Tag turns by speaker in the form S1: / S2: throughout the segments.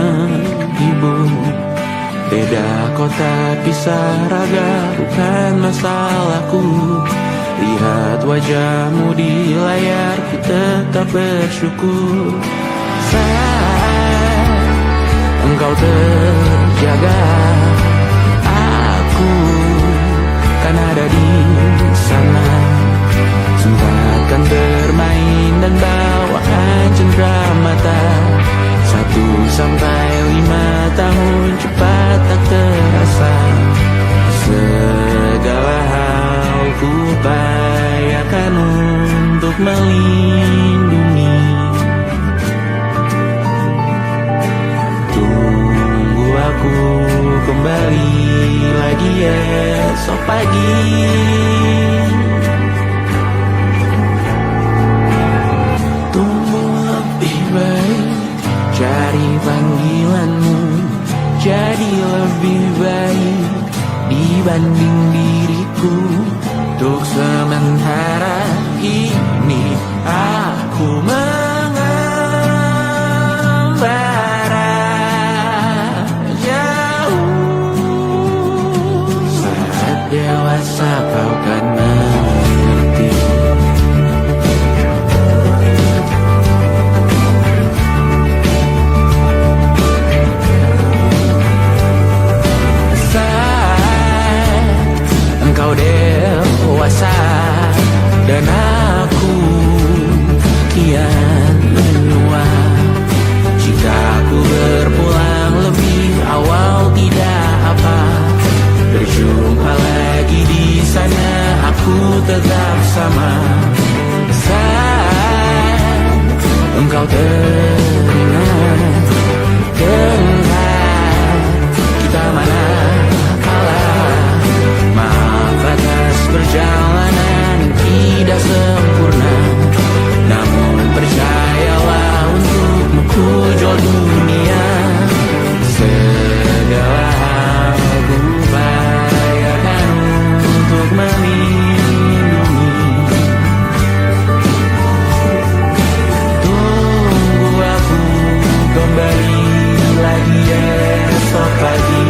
S1: menghibur. Beda kota pisah raga bukan masalahku. Lihat wajahmu di layar, ku tetap bersyukur. Saat engkau terjaga, aku kan ada di sana. Sempatkan bermain dan bawaan cendera mata. 1 sampai 5 tahun cepat tak terasa. Segala hal ku upayakan untuk melindungi. Tunggu aku kembali lagi esok pagi. Tunggu lebih baik, cari panggilanmu jadi lebih baik dibanding diriku. Untuk sementara ini aku mengembara jauh. Saat dewasa kau kan mengerti. Engkau dewasa dan aku kian menua. Jika aku berpulang lebih awal tidak apa. Berjumpa lagi di sana, aku tetap sama. Saat engkau teringat, kita mana atas perjalanan tidak sempurna, namun percayalah untukmu ku jual dunia. Segala hal ku upayakan untuk melindungi. Tunggu aku kembali lagi esok pagi.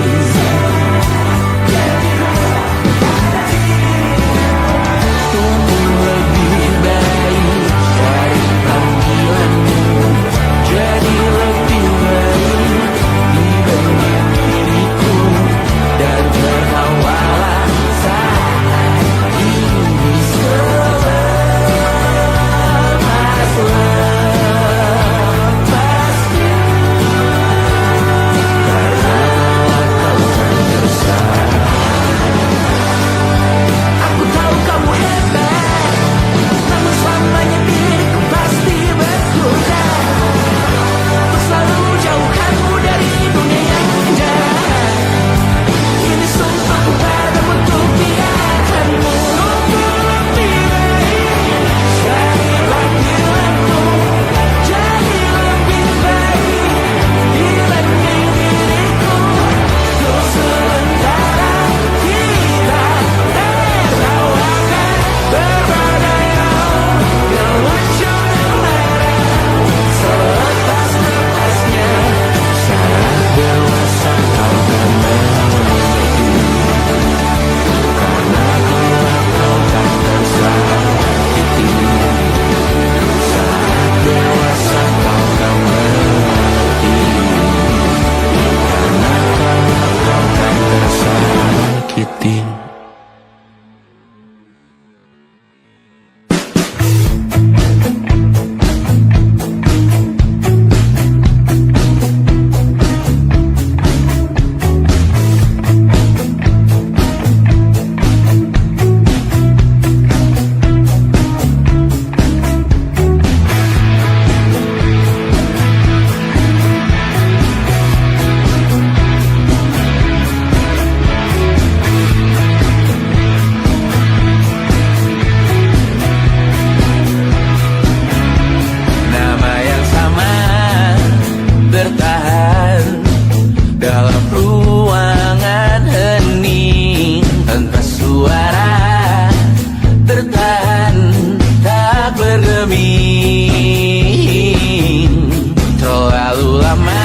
S1: Terlalu lama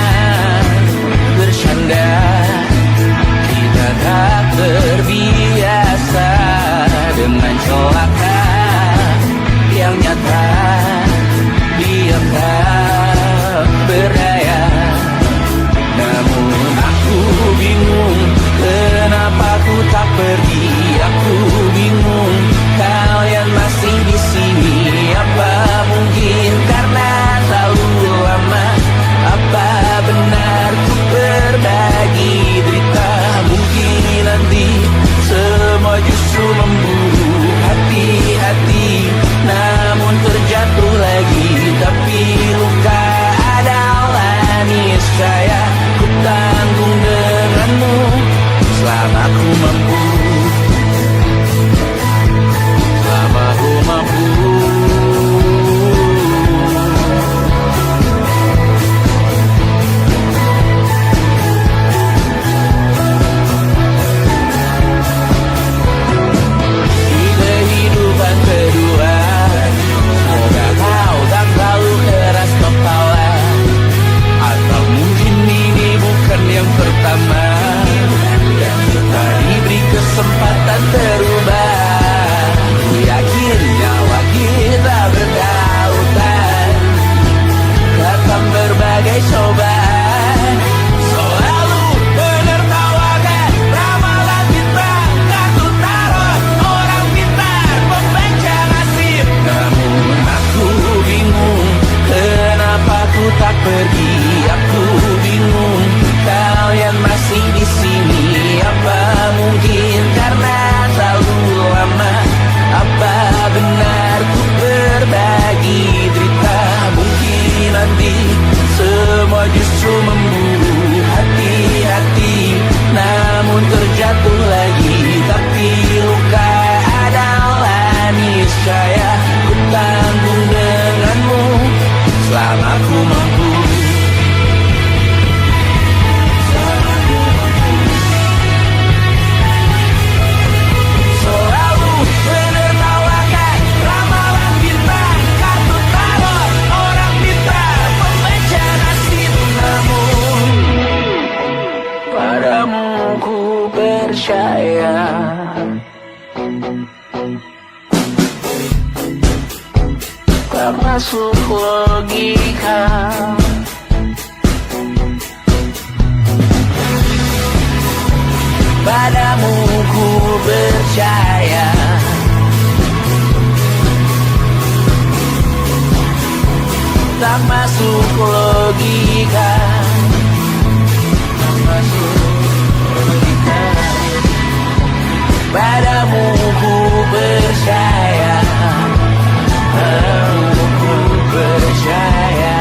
S1: percaya. Tak masuk logika. Padamu ku percaya. Tak masuk logika. Tak masuk logika. Padamu ku percaya. Padamu ku percaya.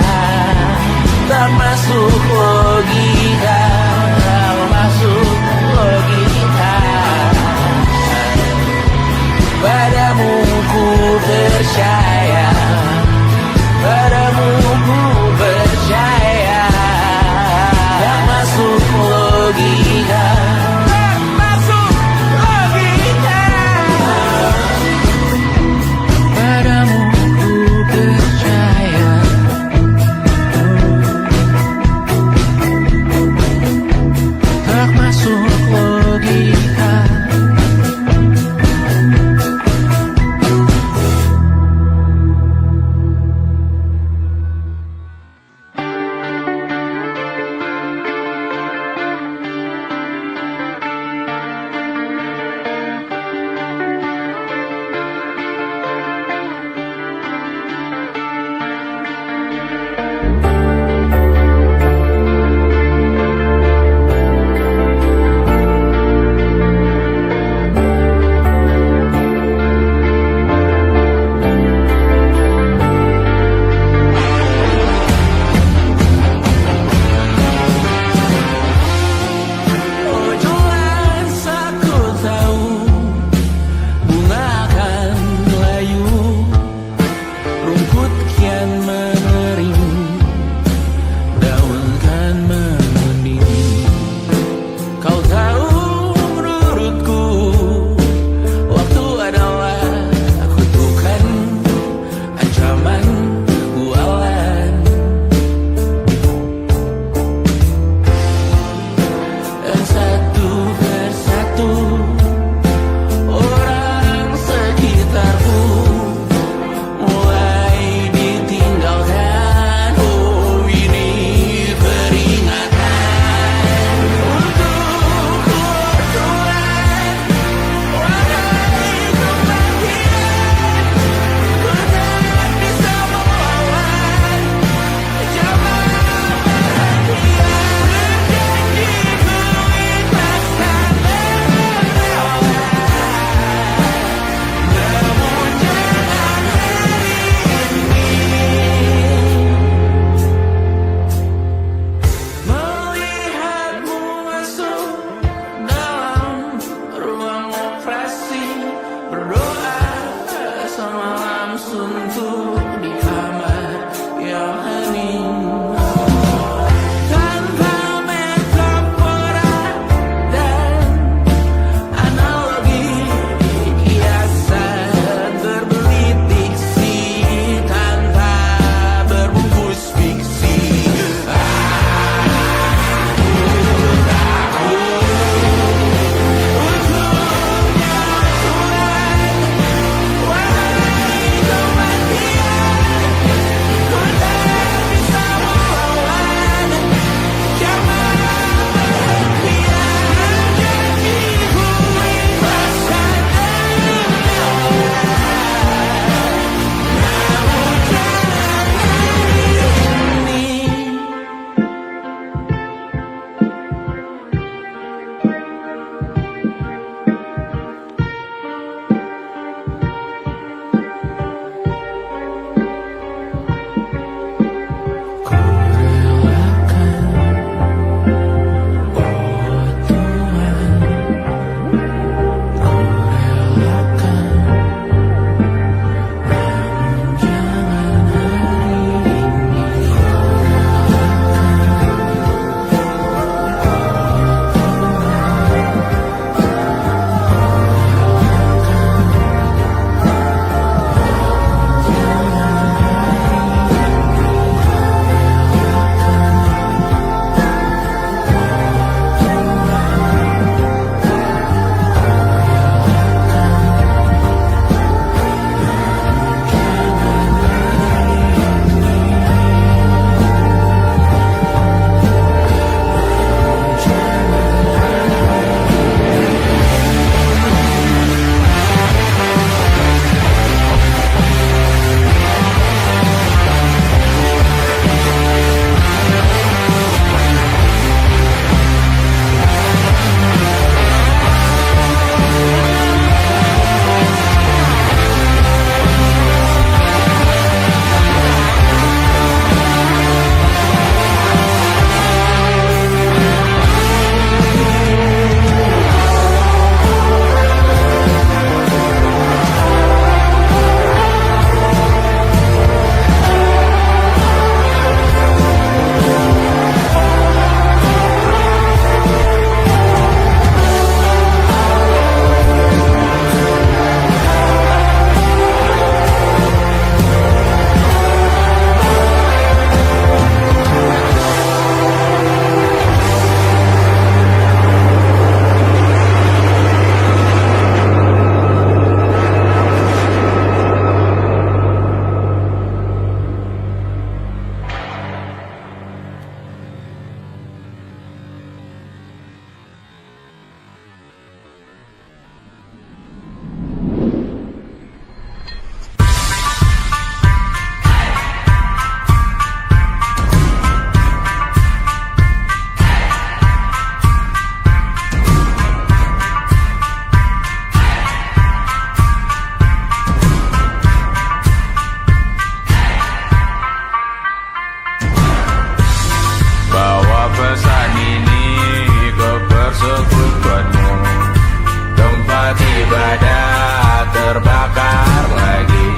S2: terbakar lagi.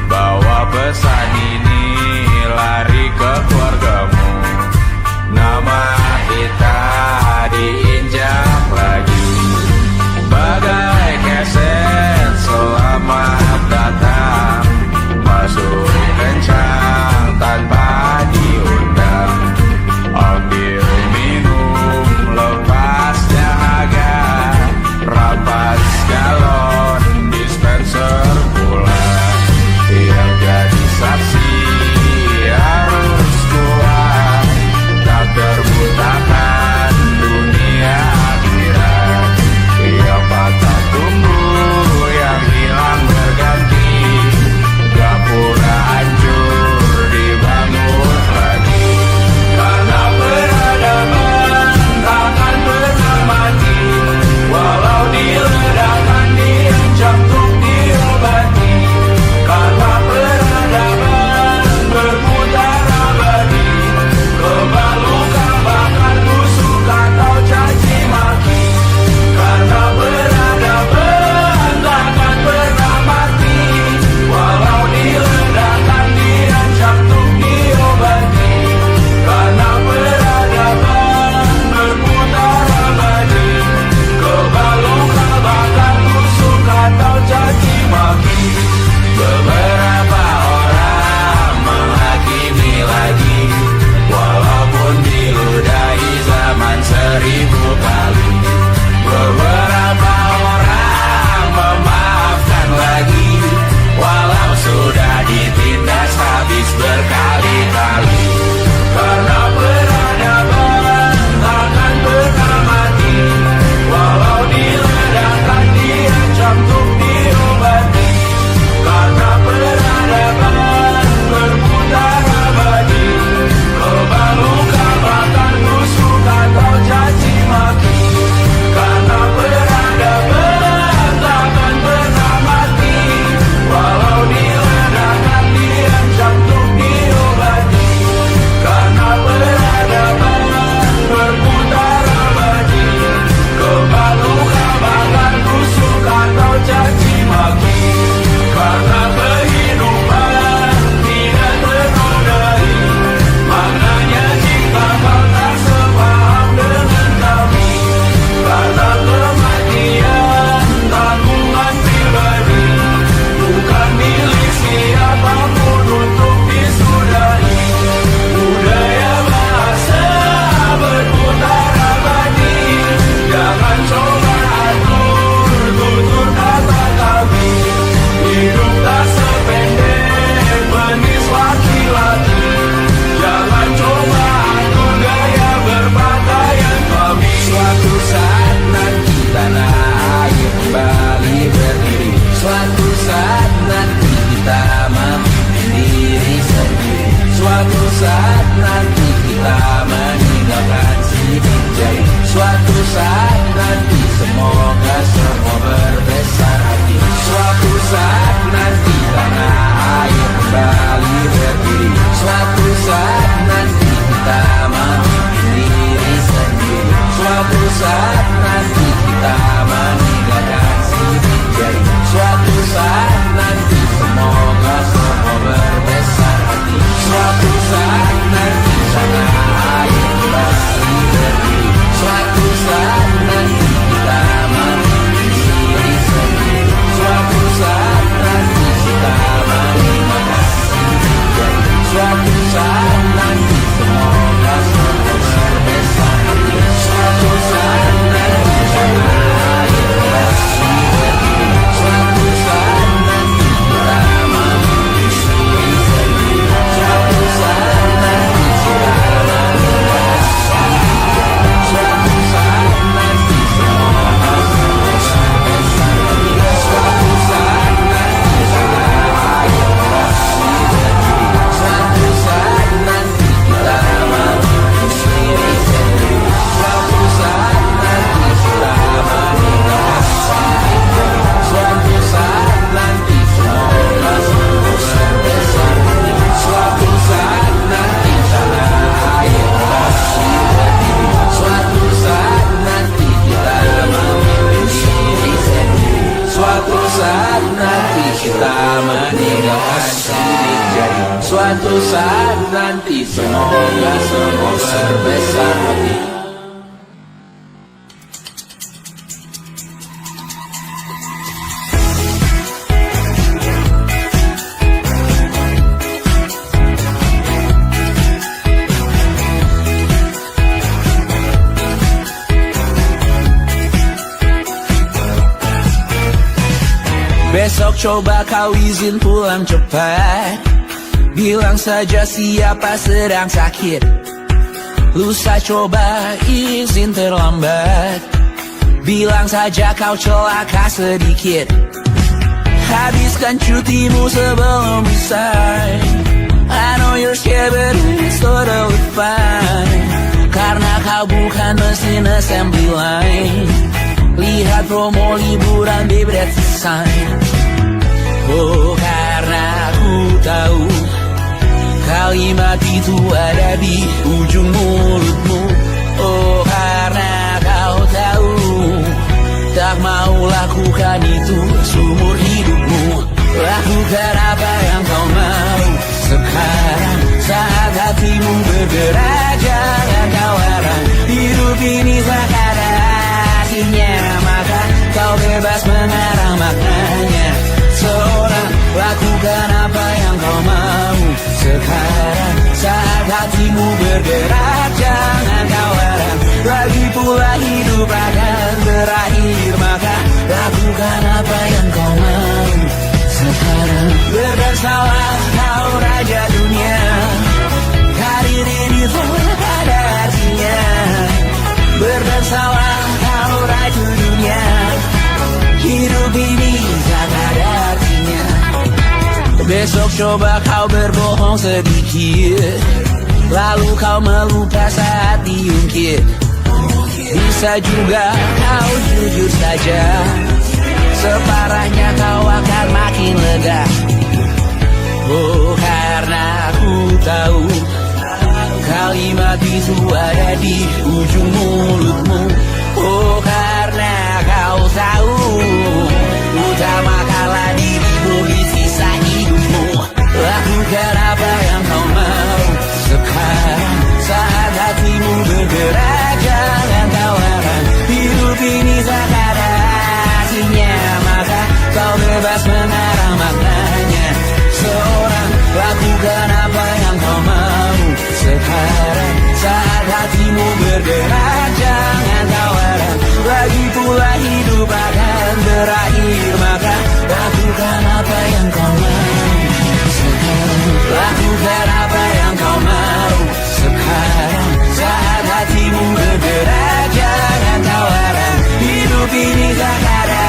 S2: Bawa pesan ini lari ke keluargamu. Nama kita diinjak lagi. Bagai keset selamat datang, masuk kencang tanpa diundang. Ambil minum lepas dahaga, rampas galon dispenser pula. Yang jadi saksi harus kuat, tak terbutakan dunia akhirat. Yang patah tumbuh, yang hilang berganti, gak pura hancur dibangun lagi. Karena peradaban takkan pernah mati, walau diledakkan diancam untuk diobati. Karena peradaban berputar abadi, kebal luka bahkan busuk atau caci maki. Karena peradaban takkan pernah mati, walau diledakkan diancam untuk diobati. Karena peradaban berputar abadi, kebal luka bahkan busuk atau caci maki. Beberapa orang menghakimi lagi, walaupun diludahi zaman 1000 kali. Beberapa orang memaafkan lagi, walau sudah ditindas habis berkali-kali. Karena peradaban takkan pernah mati, walau diledakkan diancam untuk diobati. Karena peradaban berputar abadi, kebal luka bahkan busuk atau caci maki. Karena peradaban takkan pernah mati, walau diledakkan diancam untuk diobati. Karena peradaban berputar abadi, kebal luka bahkan busuk atau caci maki. Karena kehidupan tidak ternodai, maknanya jika kau tak sepaham dengan kami. Karena kematian tanggungan pribadi, bukan milik siapapun untuk disudahi. Budaya bahasa berputar abadi, jangan coba atur tutur kata kami. Hidup tak sependek penis laki-laki, jangan coba atur gaya berpakaian kami. Suatu saat nanti tanah air kembali berdiri, suatu saat nanti kita memimpin diri sendiri. Suatu saat nanti kita meninggalkan sidik jari. Suatu saat nanti semoga semua berbesar hati. Suatu saat nanti tanah air kembali berdiri. Suatu saat nanti kita memimpin diri sendiri. Suatu saat nanti kita meninggalkan sidik jari. Suatu saat nanti semoga semua berbesar hati. Suatu saat nanti tanah air kembali berdiri. Suatu saat nanti kita Semoga semua berbesar hati.
S1: Besok coba kau izin pulang cepat. Bilang saja siapa sedang sakit. Lusa coba izin terlambat. Bilang saja kau celaka sedikit. Habiskan cutimu sebelum usai. I know you're scared but it's totally fine. Karena kau bukan mesin assembly line. Lihat promo liburan baby that's a sign. Oh karena aku tahu kalimat itu ada di ujung mulutmu. Oh karena kau tahu tak mau lakukan itu seumur hidupmu. Lakukan apa yang kau mau sekarang saat hatimu bergerak. Jangan kau larang, hidup ini tak ada artinya, maka kau bebas mengarang maknanya. Seorang lakukan apa yang kau mau sekarang saat hatimu bergerak. Jangan kau larang, lagi pula hidup akan berakhir, maka lakukan apa yang kau mau sekarang. Berdesalah kau raja dunia, karir ini tak ada artinya. Berdesalah kau raja dunia, hidup ini tak ada artinya. Besok coba kau berbohong sedikit, lalu kau melupa saat diungkit. Bisa juga kau jujur saja, separahnya kau akan makin lega. Oh karena aku tahu kalimat itu ada di ujung mulutmu. Oh karena kau tahu utamakanlah dirimu di sisa hidupmu. Lakukan apa yang kau mau sekarang saat hatimu bergerak. Jangan kau larang, hidup ini tak ada artinya, maka kau bebas mengarang maknanya. Seorang lakukan apa yang kau mau sekarang saat hatimu bergerak. Jangan kau larang, lagi pula hidup akan berakhir, maka lakukan apa yang kau mau sekarang. Lakukan apa yang kau mau sekarang saat hatimu bergerak. Jangan kau larang, hidup ini tak ada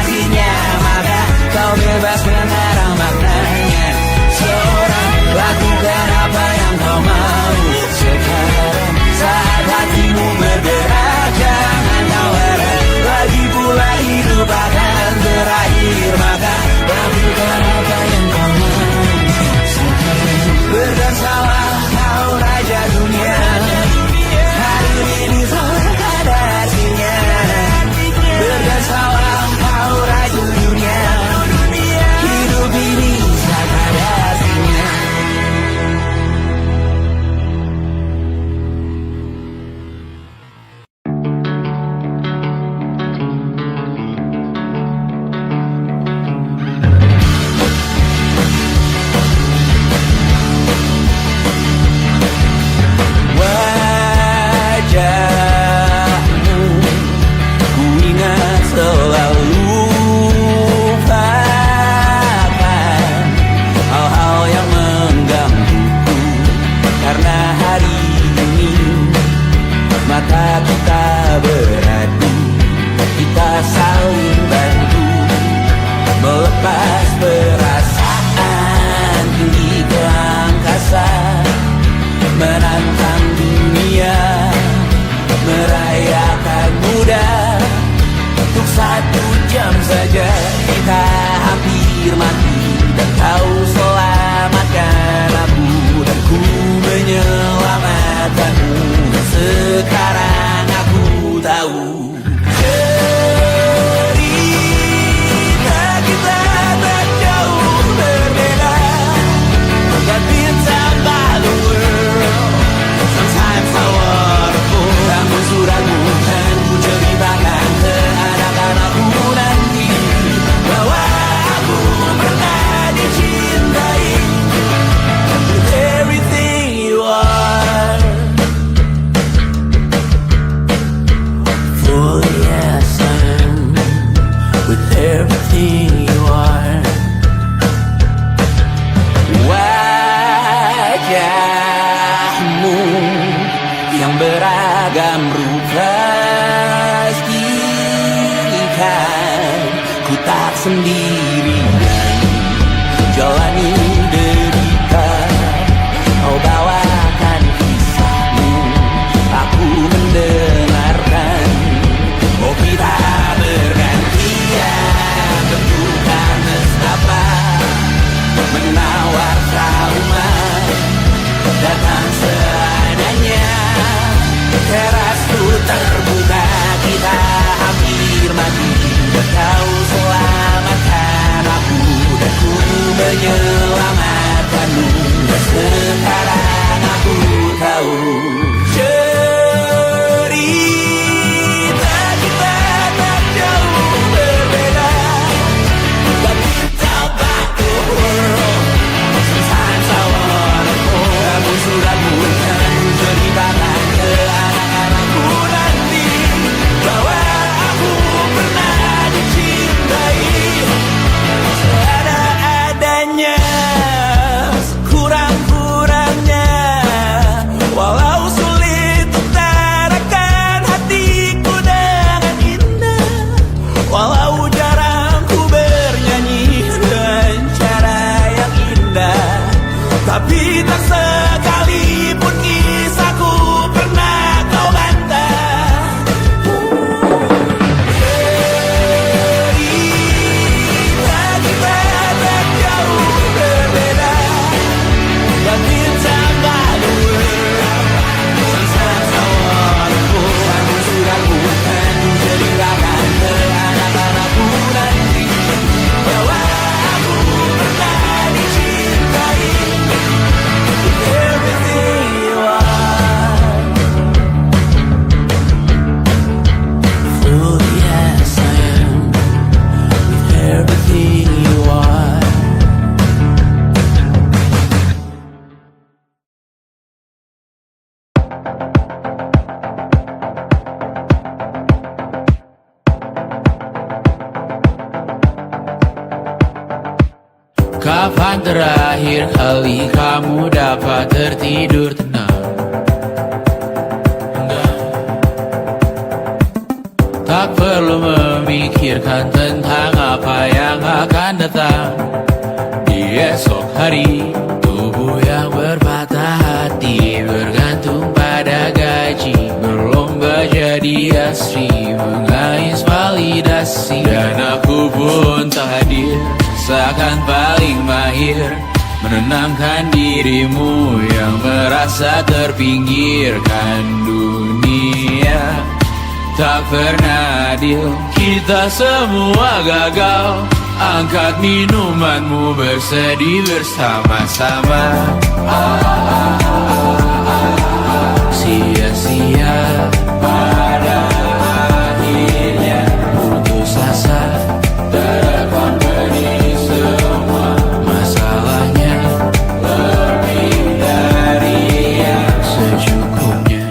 S1: artinya, maka kau bebas mengarang maknanya. Seorang lakukan apa yang kau mau sekarang saat hatimu bergerak. Jangan kau larang, lagi pula hidup akan berakhir, maka lakukan apa yang kau mau sekarang. Berdansalah kau raja dunia, hari ini tak ada artinya. Berdansalah kau raja dunia, hidup ini tak ada artinya. Wajahmu ku ingat selalu, lupakan hal-hal yang menggangguku. Karena hari ini mata kita beradu, kita saling bantu melepas perasaan tinggi ke angkasa, menantang dunia, merayakan muda. Untuk 1 jam saja kita hampir mati, dan kau selamatkan aku, dan ku menyelamatkanmu. Dan sekarang aku tahu cerita kita tak jauh berbeda. God been time by the world. pastikan ku tak sendirian jalani derita. Kau bawakan kisahmu, aku mendengarkan. Oh kita bergantian, tentukan nestapa menawar trauma datang seadanya. Terasku terbuka, kita hampir mati. Kau selamatkan aku dan ku menyelamatkanmu. Dan sekarang aku tahu cerita kita tak jauh berbeda. But tell back the world, sometimes I wanna go. Kamu sudah bukan ceritakan ke anak-anakku nanti bahwa aku pernah dicintai seada-adanya, kurang-kurangnya. Walau sulit utarakan hatiku dengan indah, walau jarang ku bernyanyi dengan cara yang indah, tapi tak sekalipun kisahku pernah kau bantah. Cerita kita tak jauh berbeda, but it's about the world. Sometimes I wanna go. Kamu sudah bukan ceritakan ke anak-anakku nanti bahwa aku pernah dicintai. Everything you are, fully as I am, with everything you are. Kapan terakhir kali kamu dapat tertidur tenang? Tak perlu memikirkan tentang apa yang akan datang di esok hari. Tubuh yang berpatah hati bergantung pada gaji, berlomba jadi asri, mengais validasi. Dan aku pun tak hadir, seakan paling mahir menenangkan dirimu yang merasa terpinggirkan dunia. Tak pernah adil, kita semua gagal. Angkat minumanmu, bersedih bersama-sama. Sia-sia pada akhirnya putus asa, terekam benih semua masalahnya. Lebih dari yang secukupnya.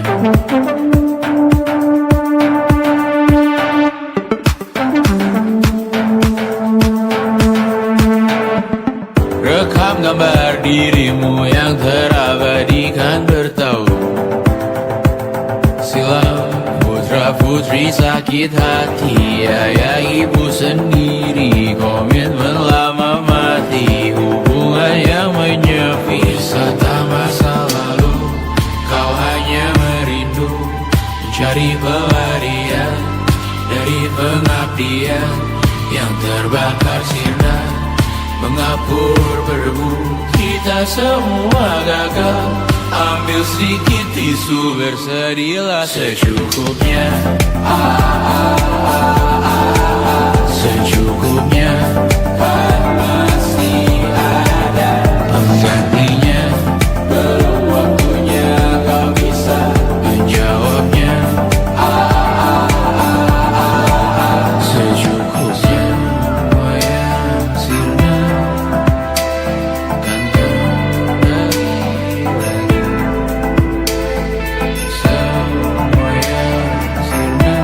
S1: Rekam gambar dirimu yang terabadikan bertahun silam. Putra-putri sakit hati, ayah ibu sendiri, komitmen lama mati, hubungan yang menyepi. Wisata masa lalu, kau hanya merindu mencari pelarian dari pengabdian yang terbakar sirna, mengapur berdebu. Kita semua gagal, ambil sedikit tisu, bersedihlah secukupnya. Secukupnya, kan masih ada penggantinya. Belum waktunya kau bisa menjawabnya. Secukupnya, semua yang sirna kan kembali lagi. Semua yang sirna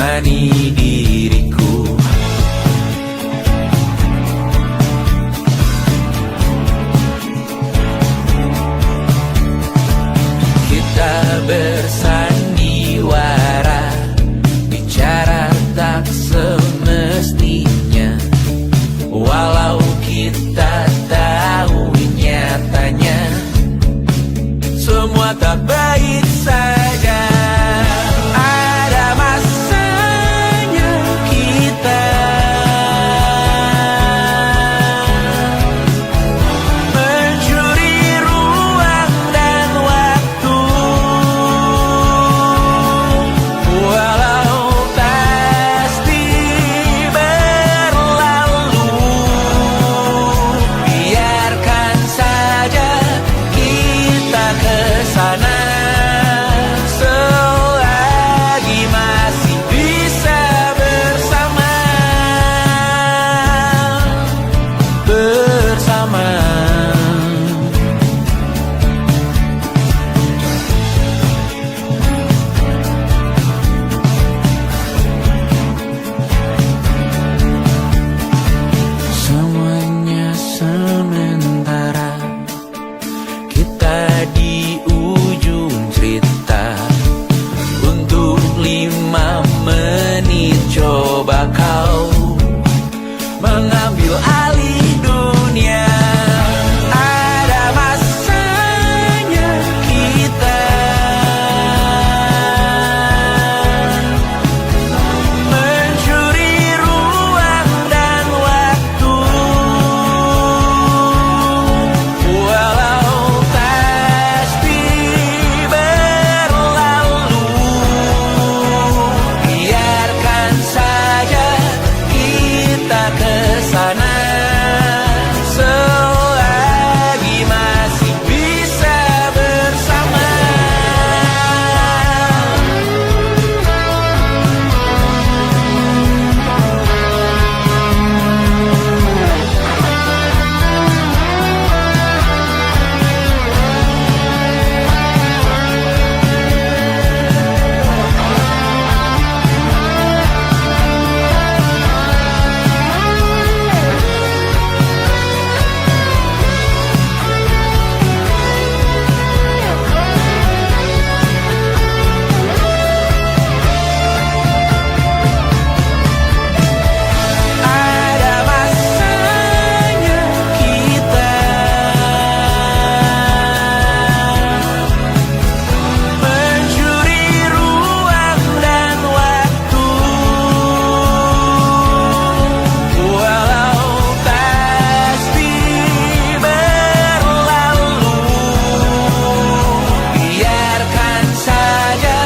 S1: menemani diriku. Kita bersandiwara, bicara tak semestinya, walau kita tahu nyatanya semua tak baik saja. Ada masanya kita mencuri ruang dan waktu, walau pasti berlalu. Biarkan saja kita kesana selagi masih bisa bersama. Semuanya sementara, kita di ujung cerita. Untuk 5 menit coba kau mengambil alih dunia. Ada masanya kita mencuri ruang dan waktu, walau pasti berlalu. Biarkan saja kita kesana selagi masih bisa bersama. Ada masanya kita mencuri ruang dan waktu, walau pasti berlalu. Biarkan saja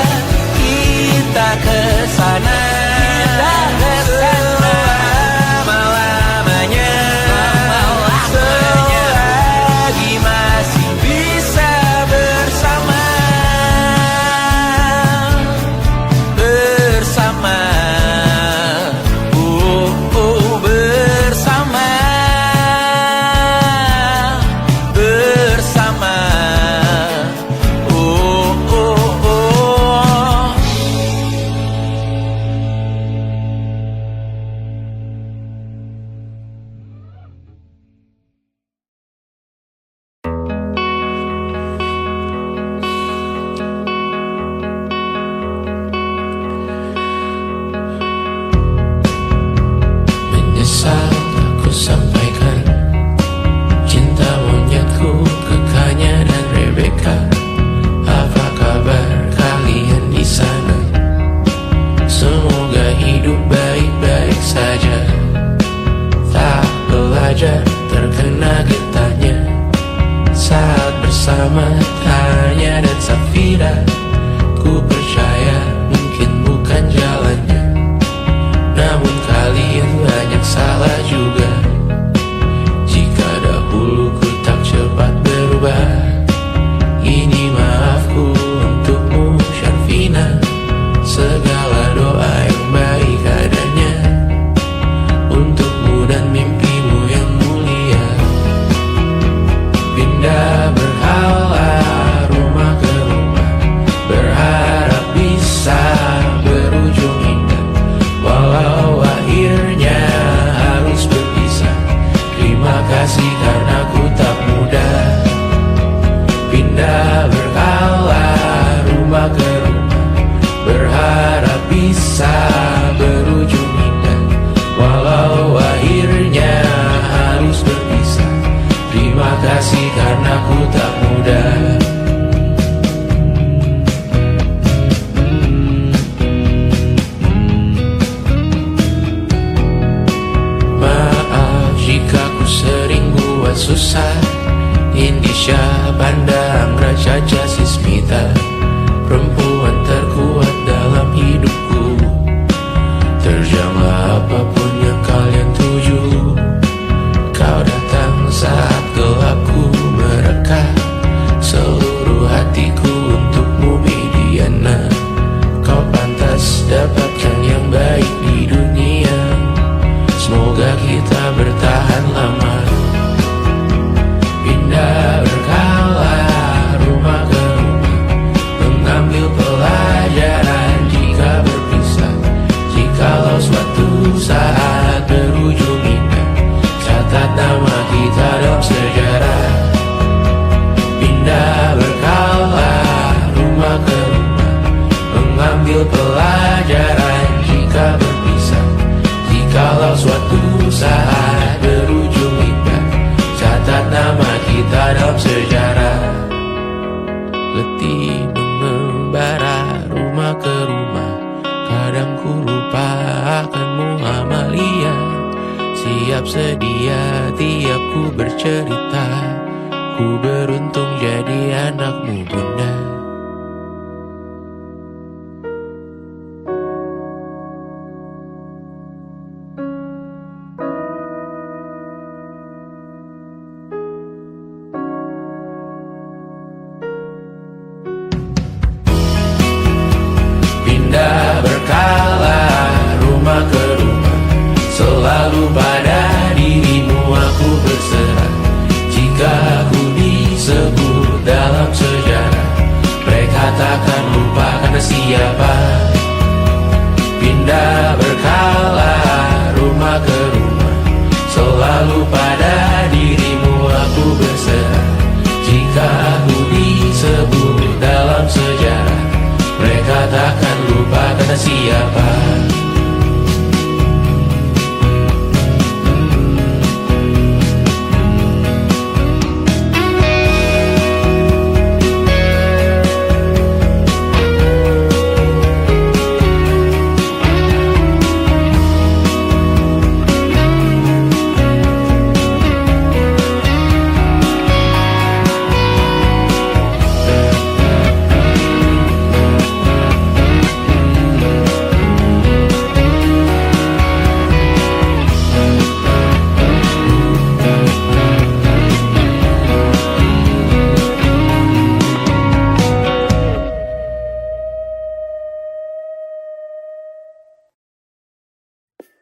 S1: kita kesana selama-lamanya, selagi masih bisa bersama. Bersama, bersama, bersama, menyesal aku sampaikan cinta monyetku ke Kanya dan Rebecca. Apa kabar kalian di sana? Semoga hidup baik-baik saja. Tak belajar terkena getahnya saat bersama Tanya dan Safira. Ku percaya mungkin bukan jalannya, namun kalian banyak salah juga. Jika dahulu ku tak cepat berubah, ini maafku untukmu Syarfina. Segala doa yang baik adanya untukmu dan mimpimu yang mulia. Pindah berhala rumah ke rumah, susah. Indonesia pandang Raja Jasismita, perempuan terkuat dalam hidupku. Terjanglah apapun yang kalian tuju. Kau datang saat gelapku mereka, seluruh hatiku untukmu Mediana. Kau pantas dapatkan yang baik di dunia. Semoga kita bertahan lama. Pindah berkala rumah ke rumah, mengambil pelajaran jika berpisah. Jikalau suatu saat berujung indah, catat nama kita dalam sejarah. Pindah berkala rumah ke rumah, mengambil pelajaran jika berpisah. Jikalau suatu saat berujung indah, catat nama kita dalam sejarah. Letih mengembara rumah ke rumah, kadang ku lupa akanmu Amalia. Siap sedia tiap ku bercerita, ku beruntung jadi anakmu bunda. Pindah berkala rumah ke rumah, selalu pada dirimu aku berserah. Jika aku disebut dalam sejarah, mereka takkan lupa karena siapa. Pindah berkala rumah ke rumah, selalu pada dirimu aku berserah. Jika aku disebut dalam sejarah, mereka takkan lupa karena siapa.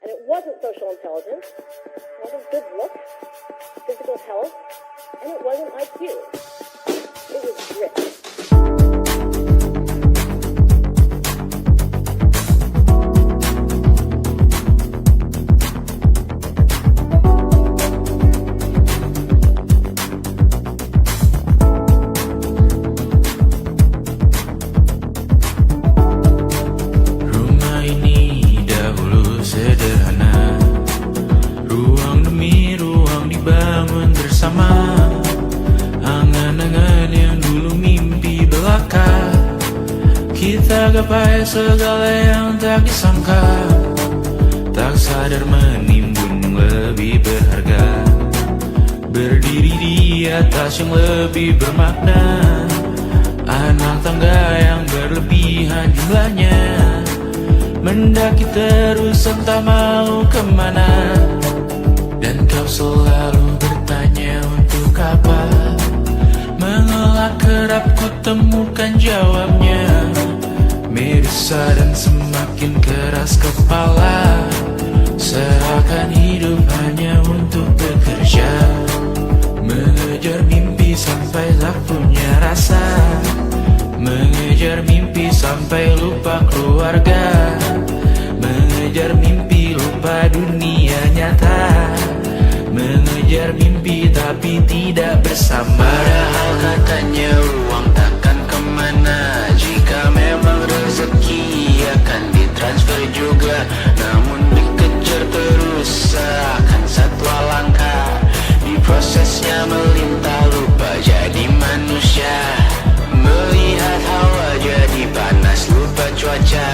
S3: And it wasn't social intelligence, it wasn't good looks, physical health, and it wasn't IQ. It was grit.
S1: Rumah ini dahulu sederhana, ruang demi ruang dibangun bersama. Angan-angan yang dulu mimpi belaka, kita gapai segala yang tak disangka. Tak sadar menimbun lebih berharga, berdiri di atas yang lebih bermakna. Anak tangga yang berlebihan jumlahnya, mendaki terus entah mau kemana. Dan kau selalu bertanya untuk apa, mengelak kerap ku temukan jawabnya. Meresah dan semakin keras kepala, seakan hidup hanya untuk bekerja. Mengejar mimpi sampai tak punya rasa, mengejar mimpi sampai lupa keluarga, mengejar mimpi lupa dunia nyata, mengejar mimpi tapi tidak bersama. Padahal katanya uang takkan kemana, jika memang rezeki akan ditransfer juga. Namun dikejar terus seakan satwa langka, di prosesnya melintah lupa jadi manusia. Melihat hawa jadi panas lupa cuaca,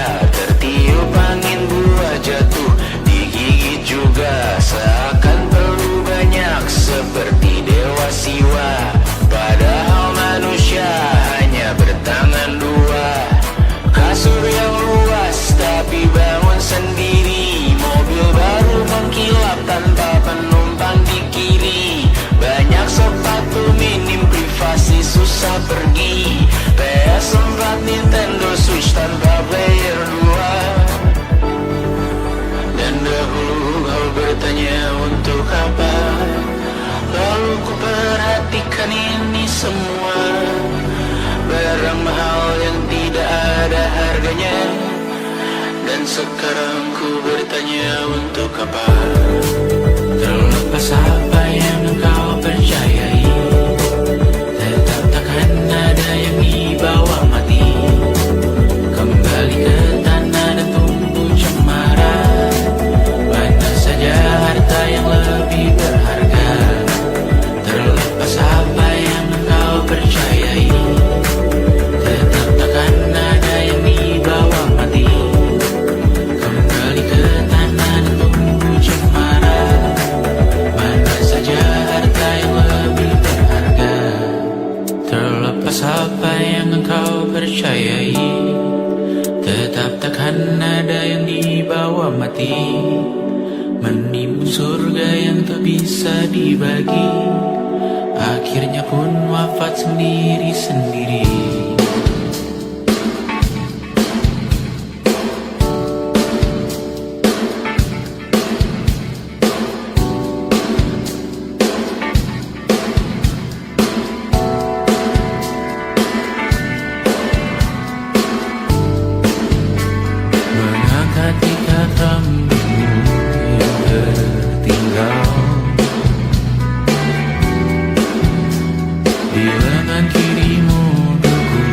S4: sekarang ku bertanya untuk apa?
S1: Terlepas apa yang engkau percayai, tetap takkan ada yang dibawa mati. Kembali ke tanah dan tumbuh cemara. Mana saja harta yang lebih berharga. Terlepas apa yang engkau percayai, tetap takkan ada yang dibawa mati. Kembali ke tanah dan tumbuh cemara. Mana saja harta yang lebih berharga. Terlepas apa yang engkau percayai, tetap takkan ada yang dibawa mati. Menimbun surga yang tak bisa dibagi, akhirnya pun wafat sendiri-sendiri. Mengangkat ikat rambutmu yang tertinggal di lengan kirimu dulu.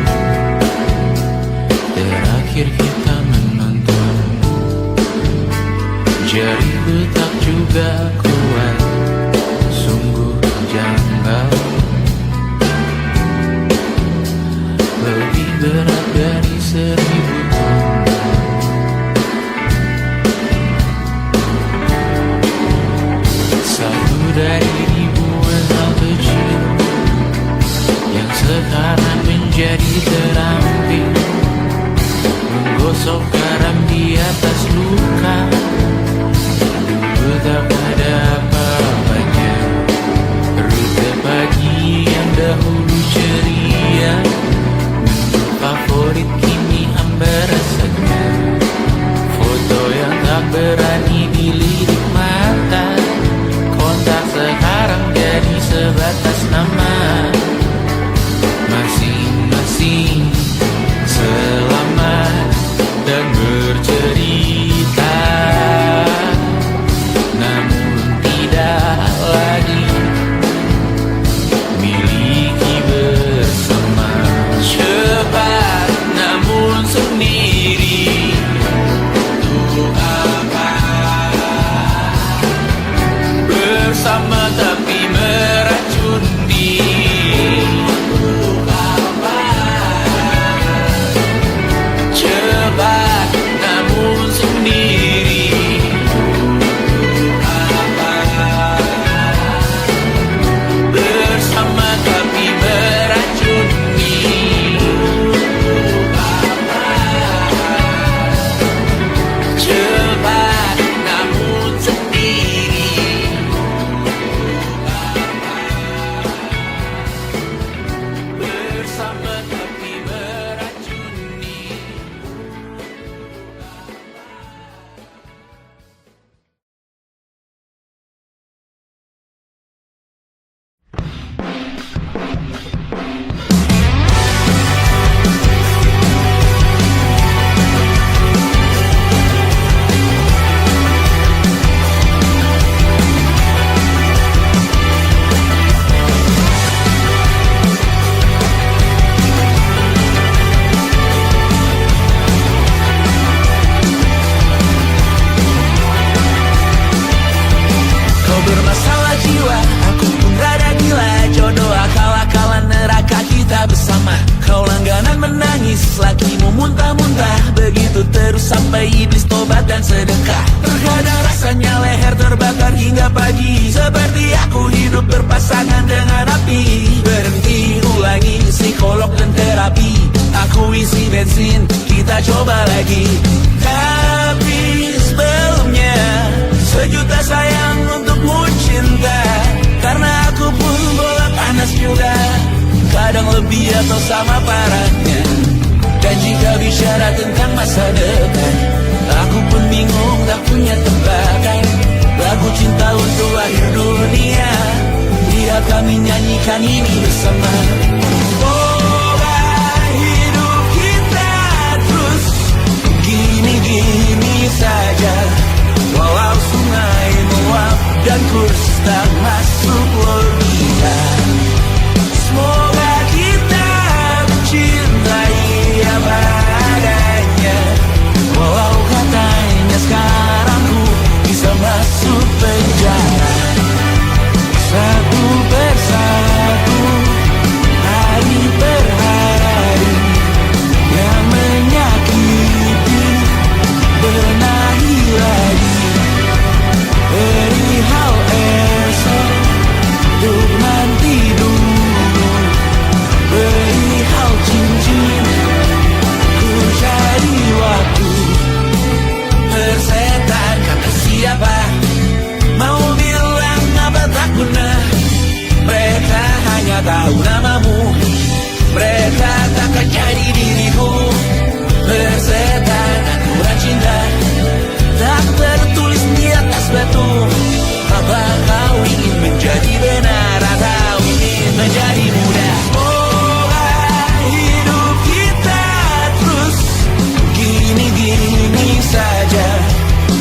S1: Terakhir kita menonton, jariku tak juga kuat, sungguh janggal. Lebih berat dari 1000 ton. Satu dari ribuan hal kecil yang sekarang menjadi terampil, menggosok garam di atas luka. Dulu tak ada apa-apanya, rute pagi yang dahulu ceria, menu favorit kini hambar rasanya. Foto yang tak berani dilirik mata, kontak sekarang jadi sebatas nama. Masing-masing selamat dan bercerita, namun tidak lagi miliki bersama. Cepat namun sendiri, untuk apa? Bersama tapi meracun diri, untuk apa? Cepat namun sendiri, untuk apa? Bersama tapi meracun diri, untuk apa? Cepat namun sendiri, bersama tapi meracuni. Kau bermasalah jiwa, aku pun rada gila. Jodoh akal-akalan neraka kita bersama. Kau langganan menangis, lakimu muntah-muntah. Begitu terus sampai iblis tobat dan sedekah. Terkadang rasanya leher terbakar hingga pagi, seperti aku hidup berpasangan dengan api. Berhenti, ulangi psikolog dan terapi. Aku isi bensin, kita coba lagi. Tapi sebelumnya, sejuta sayang untukmu cinta. Karena aku pun bola panas juga, kadang lebih atau sama parahnya. Dan jika bicara tentang masa depan, aku pun bingung tak punya tebakan. Lagu cinta untuk akhir dunia, biar kami nyanyikan ini bersama. Semoga hidup kita terus gini-gini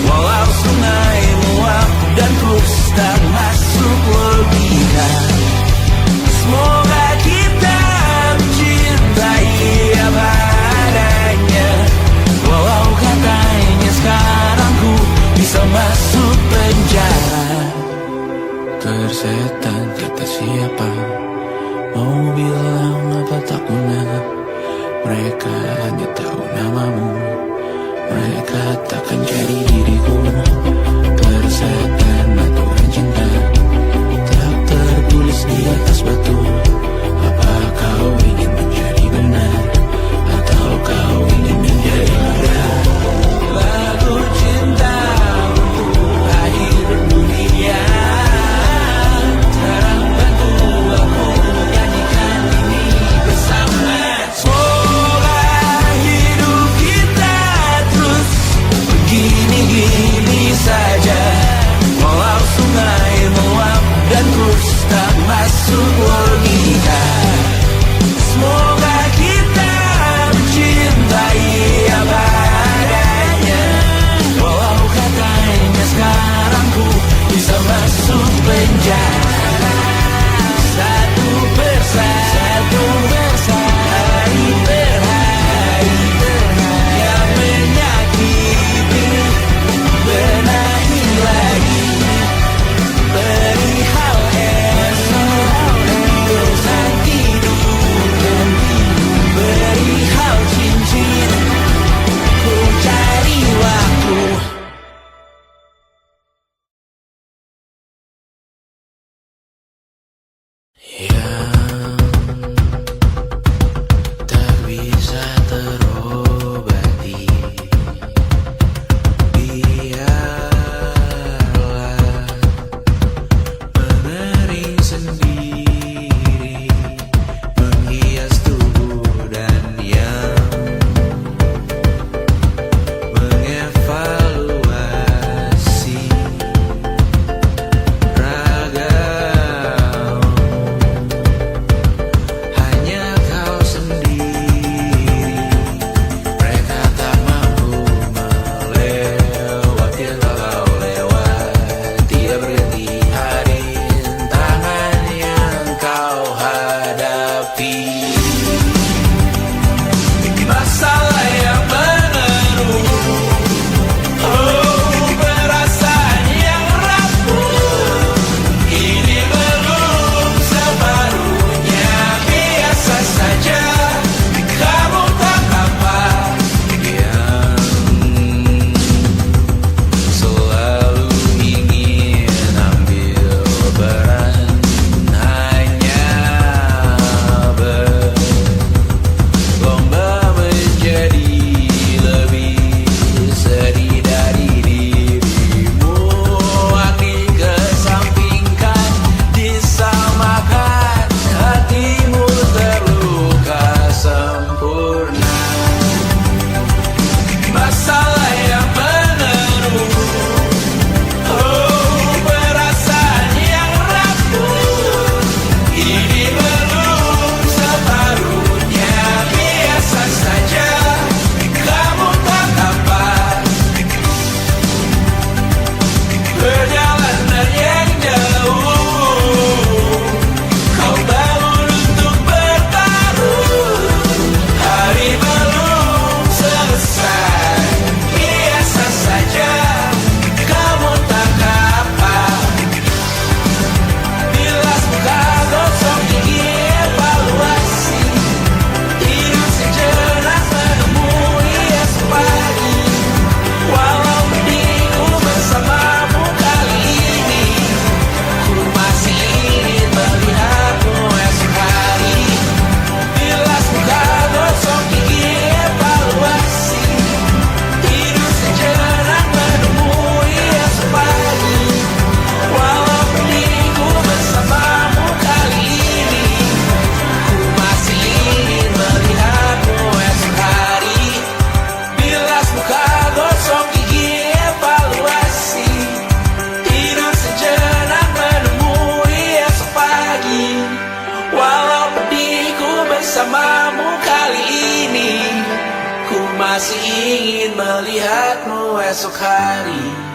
S1: Walau sungai meluap dan terus tak masuk logika. Semoga kita mencintai apa adanya. Walau katanya sekarang ku bisa masuk penjara. Tersetan kata siapa, mau bilang apa tak guna. Mereka hanya tahu namamu, mereka takkan jadi diriku. Tersetan aturan cinta tak tertulis di atas batu. Apa kau ingin menjadi benar, atau kau ingin menjadi mudah? Lagu cinta untuk akhir dunia, sekarang bantu aku nyanyikan ini bersama. Semoga hidup kita terus begini. ingin melihatmu esok hari.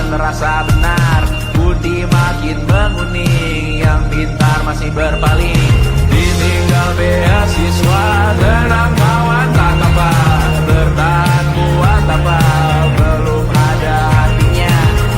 S1: Merasa benar, putih makin menguning, yang pintar masih berpaling. Ditinggal beasiswa, tenang kawan tak kabar, bertahan kuat tapal, belum ada artinya,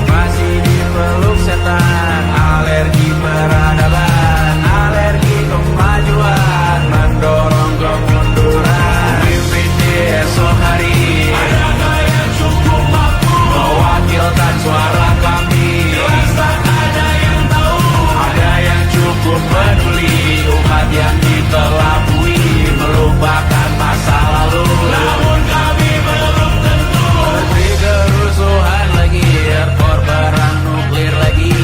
S1: masih dipeluk setan. Alergi peradaban, alergi kemajuan, mendorong kemunduran. Mimpin di esok hari, adakah yang cukup mampu mewakilkan suara kami? Jelas tak ada yang tahu, ada yang cukup peduli, umat yang dikelabui, melupakan masa lalu. Namun kami belum tentu seperti kerusuhan lagi, error perang nuklir lagi.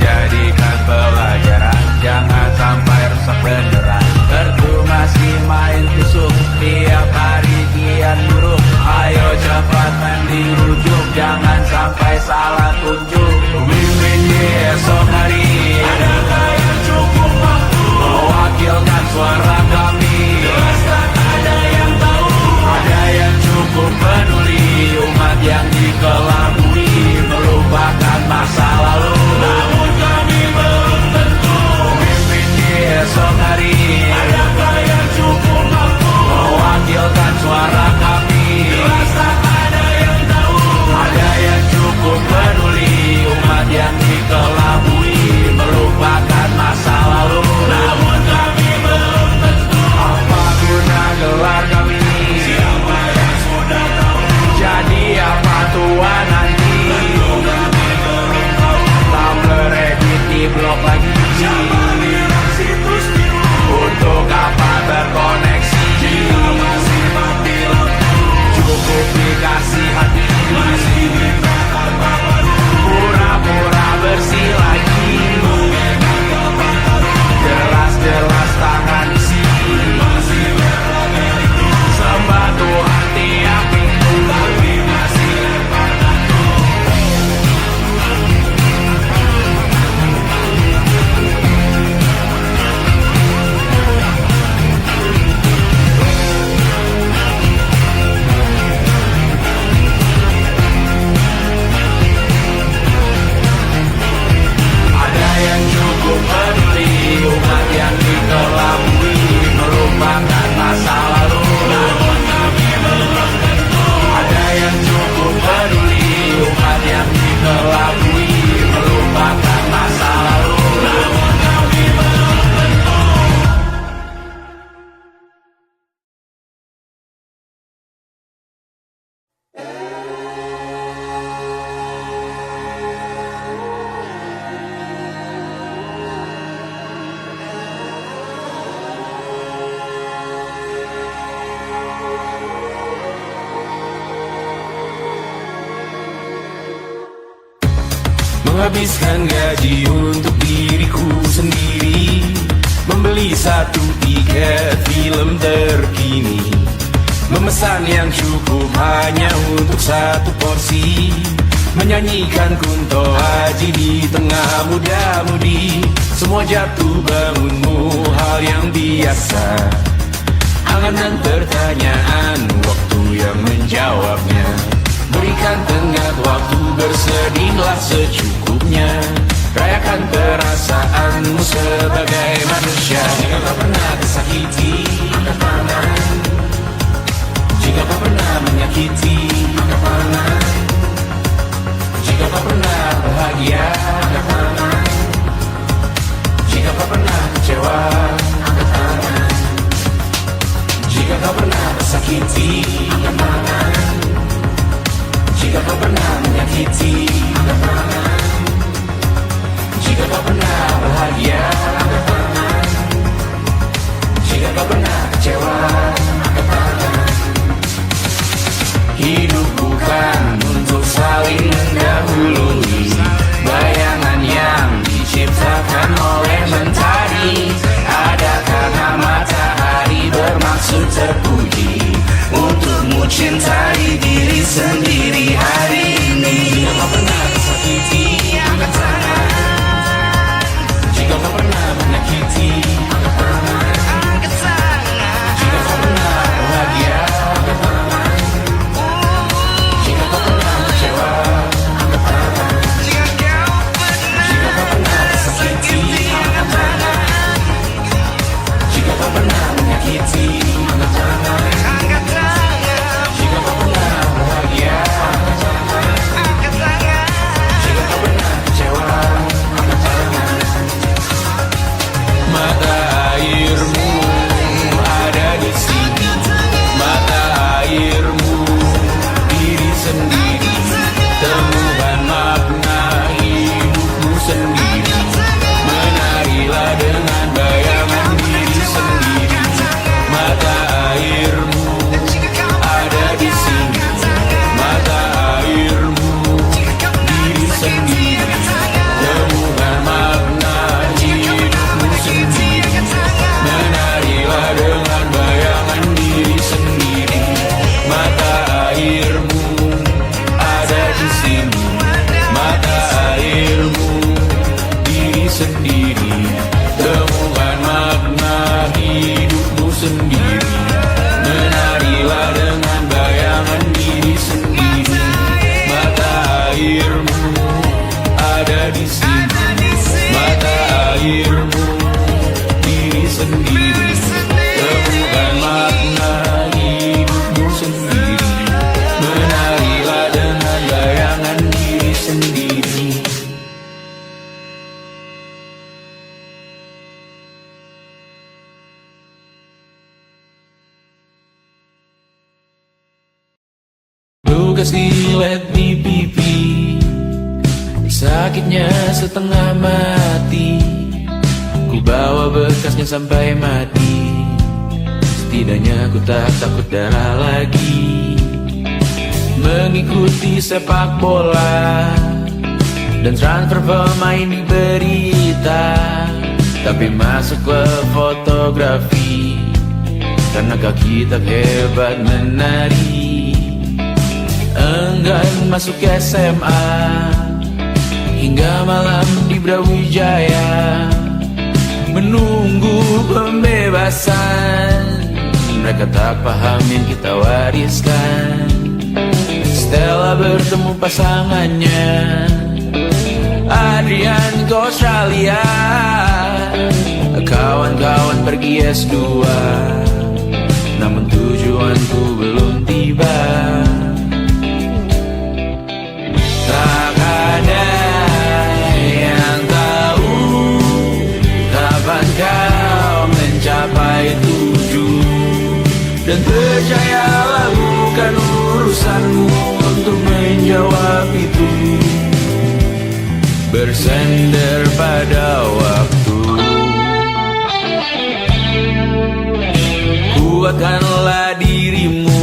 S1: Jadikan pelajaran, jangan sampai rusak beneran. Erdu masih main tusuk, tiap hari kian buruk. Ayo cepat mandi rujuk, jangan sampai salah tunjuk. Mimpin di esok hari, adakah yang cukup mampu mewakilkan suara kami? Jelas tak ada yang tahu, ada yang cukup peduli, umat yang dikelabui, melupakan masa lalu. Namun kami belum tentu mimpin di esok hari, adakah yang cukup mampu mewakilkan suara kami? Jelas tak ada yang tahu, ada yang cukup peduli, umat yang dikelabui, melupakan masa lalu. Namun kami belum tentu apa guna gelar kami. Siapa yang sudah tahu, jadi apa tua nanti? Tentu kami belum tahu, tak beredit di blog lagi. Siapa bilang situs biru, untuk apa terkoneksi? Jika masih mati lampu, cukup dikasih hati, masih mintakan baru, pura-pura bersih lagi. Jelas-jelas tangan isi, masih berlagak, sembah Tuhan tiap minggu, tapi masih lempar batu. Ada yang cukup peduli, umat yang dikelabui, melupakan masa lalu. Namun kami belum tentu, ada yang cukup peduli, umat yang dikelabui, melupakan masa lalu. Namun kami belum tentu. Menghabiskan gaji untuk diriku sendiri, membeli satu tiket film terkini, memesan yang cukup hanya untuk satu porsi, menyanyikan Kunto Aji di tengah muda-mudi. Semua jatuh bangunmu hal yang biasa, angan dan pertanyaan, waktu yang menjawabnya. Berikan tengah waktu, bersedihlah secukupnya. Rayakan perasaanmu sebagai manusia. Jika kau pernah tersakiti, angkat tangan. Jika kau pernah menyakiti, angkat tangan. Jika kau pernah bahagia, angkat tangan. Jika kau pernah kecewa, angkat tangan. Jika kau pernah tersakiti, angkat tangan. Jika kau pernah menyakiti, angkat tangan. Jika kau pernah bahagia, angkat tangan. Jika kau pernah kecewa, angkat tangan. Hidup bukan untuk saling mendahului bayangan yang diciptakan oleh mentari. Ada karena matahari bermaksud terpuji untukmu cintai diri sendiri hari ini. Jika kau pernah tersakiti, angkat tangan. Jika kau pernah menyakiti, angkat tangan. Jika kau pernah bahagia, angkat tangan. Jika kau pernah kecewa, angkat tangan. Jika kau pernah tersakiti, angkat tangan. Jika kau pernah menyakiti, angkat tangan. Jika kau pernah bahagia, angkat tangan. Jika kau pernah kecewa, angkat tangan. Mata airmu ada di sini. Mata airmu diri sendiri. Temukan makna hidupmu sendiri. Menarilah dengan bayangan diri sendiri. Mata airmu ada di sini. Mata airmu diri sendiri. Temukan makna hidupmu sendiri. Menarilah dengan bayangan diri sendiri. Mata airmu ada di sini. Mata airmu diri sendiri. Temukan makna hidupmu sendiri. Menarilah dengan bayangan diri sendiri. Mata airmu ada di sini. Mata airmu diri sendiri. Temukan makna hidupmu sendiri. Menarilah dengan bayangan diri sendiri. Lukas dilet di pipi, sakitnya setengah mati. Ku bawa bekasnya sampai mati. Setidaknya ku tak takut darah lagi. Mengikuti sepak bola dan transfer pemain di berita. Tapi masuk ke fotografi karena kaki tak hebat menari. Enggan masuk SMA hingga malam di Brawijaya menunggu pembebasan. Mereka tak paham yang kita wariskan. Stella bertemu pasangannya Adrian ke Australia. Kawan-kawan pergi S2, namun tujuanku belum tiba. Tak ada yang tahu kapan kau mencapai tujuan. Dan percayalah bukan urusanmu untuk menjawab itu. Bersender pada waktu. Kuatkanlah dirimu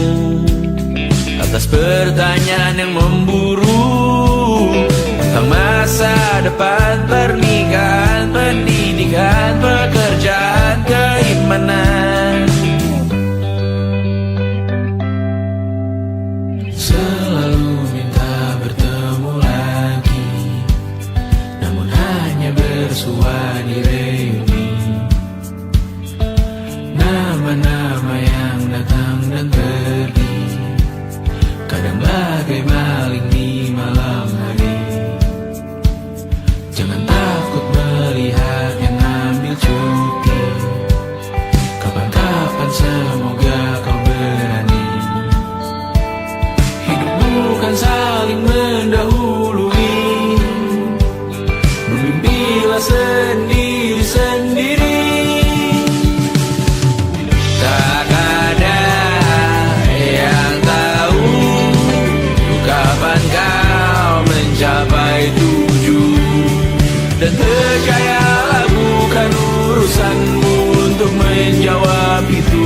S1: atas pertanyaan yang memburu tentang masa depan, pernikahan, pendidikan, pekerjaan, keimanan. Selalu minta bertemu lagi, namun hanya bersua di reuni. Nama-nama yang datang dan pergi, kadang bagai maling menjawab itu.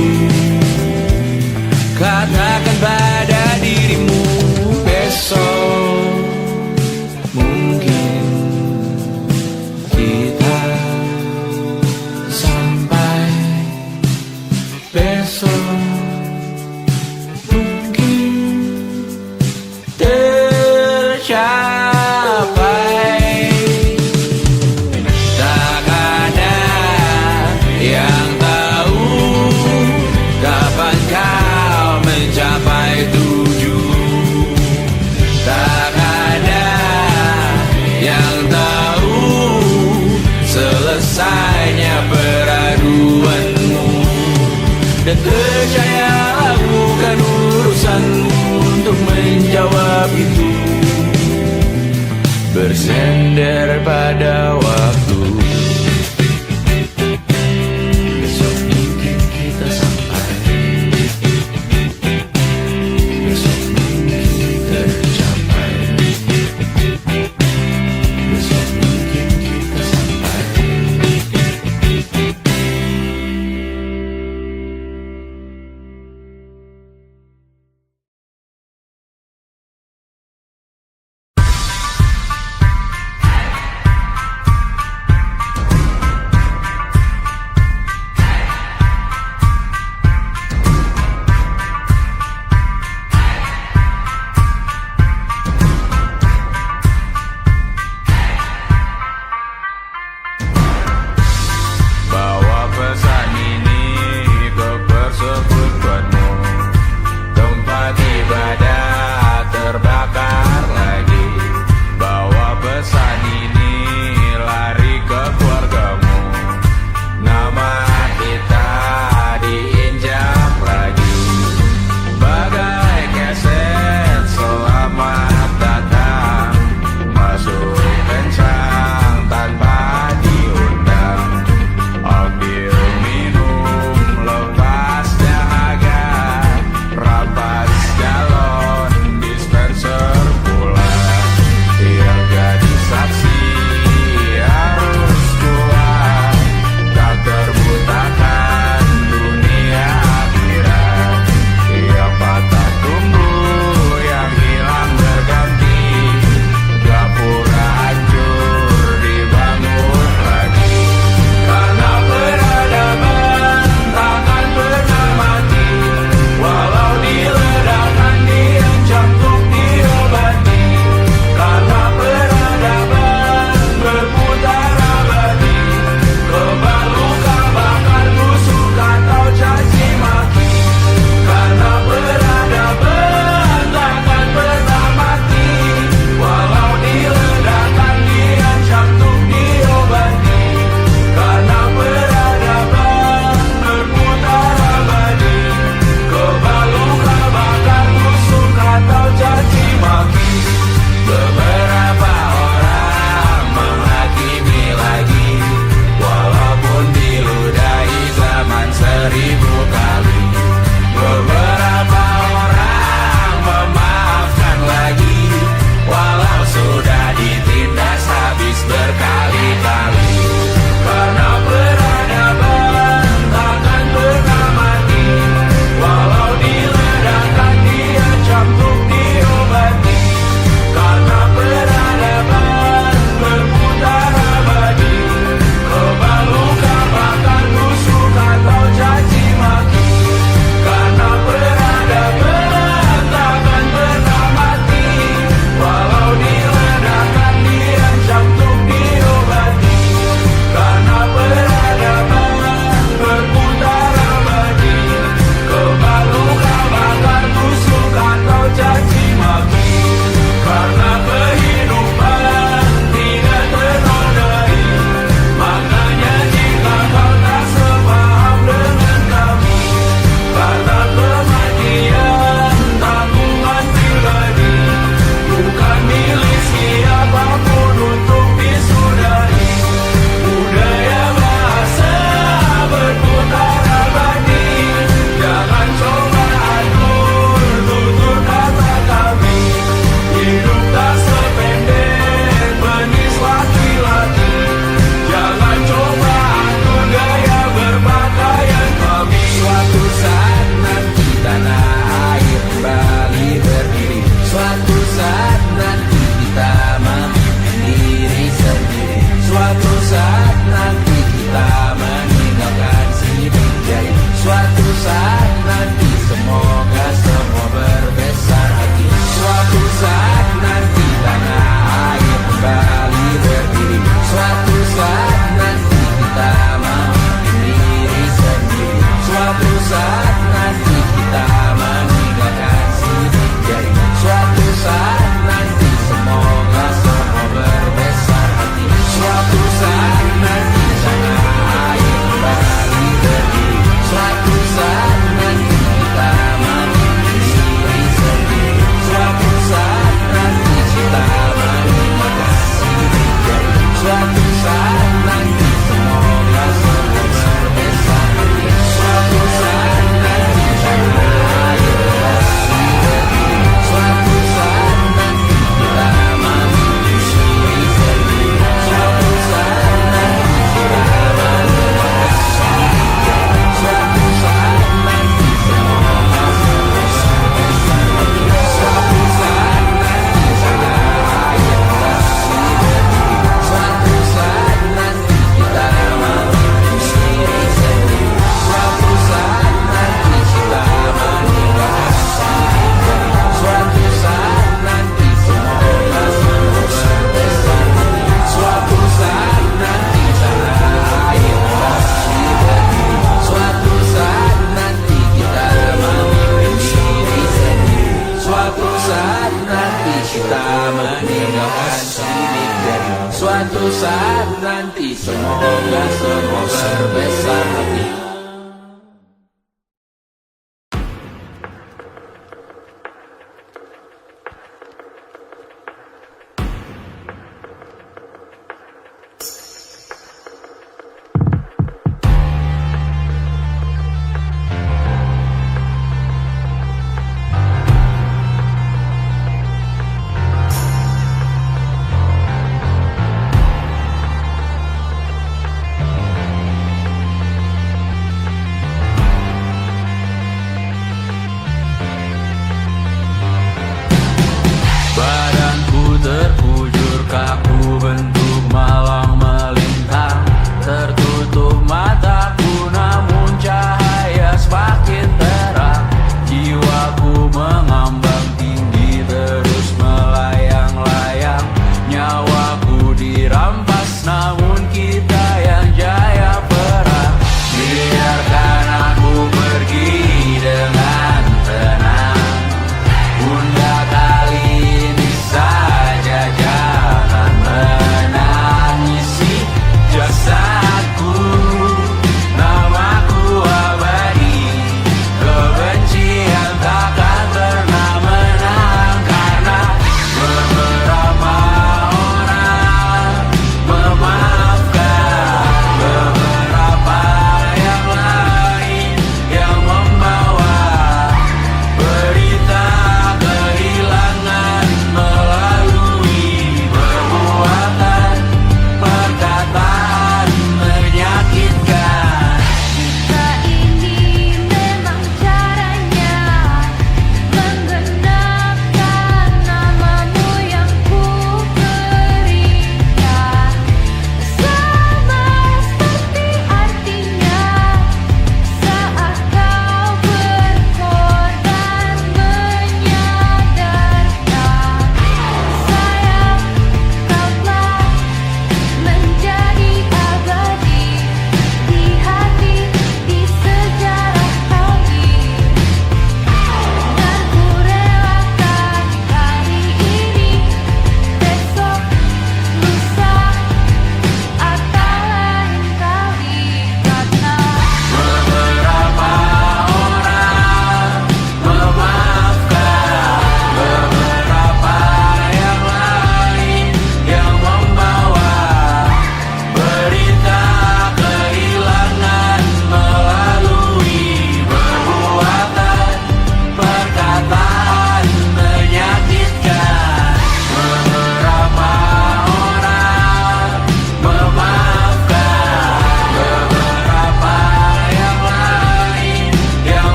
S1: Katakan pada dirimu besok mungkin kita sampai, besok mungkin tercapai. Tak ada yang tahu kapan kau mencapai tujuan. Tak ada yang tahu selesainya peraduanmu. Dan percayalah bukan urusanmu untuk menjawab itu. Bersender pada waktu. Besok mungkin kita sampai, besok mungkin tercapai, besok mungkin kita sampai.
S2: Bawa pesan ini ke persekutuanmu. Tempat ibadah terbakar lagi. Bawa pesan ini lari ke keluargamu. Nama kita diinjak lagi. Bagai keset selamat datang, masuk kencang tanpa diundang. Ambil minum lepas dahaga, rampas galon dispenser pula. Yang jadi saksi harus kuat, tak terbutakan dunia akhirat. Yang patah tumbuh, yang hilang berganti, gapura hancur dibangun lagi. Karena peradaban takkan pernah mati, walau diledakkan, diancam untuk diobati. Karena peradaban berputar abadi, kebal luka bakar busuk atau caci maki. Karena peradaban takkan pernah mati, walau diledakkan, diancam untuk diobati. Karena peradaban berputar abadi, kebal luka bakar busuk atau caci maki. Beberapa orang menghakimi lagi, walaupun diludahi zaman 1000 kali. Beberapa orang memaafkan lagi, walau sudah ditindas habis berkali-kali. Karena peradaban takkan pernah mati, walau diledakkan, diancam untuk diobati. Karena peradaban berputar abadi, kebal luka bakar busuk atau caci
S1: saat nanti semoga semua berbesar hati. Suatu saat nanti tanah air kembali berdiri. Suatu saat nanti kita memimpin diri sendiri. Suatu saat nanti kita meninggalkan sidik jari. Suatu saat nanti semoga semua berbesar hati. Suatu saat nanti tanah air kembali berdiri. Suatu saat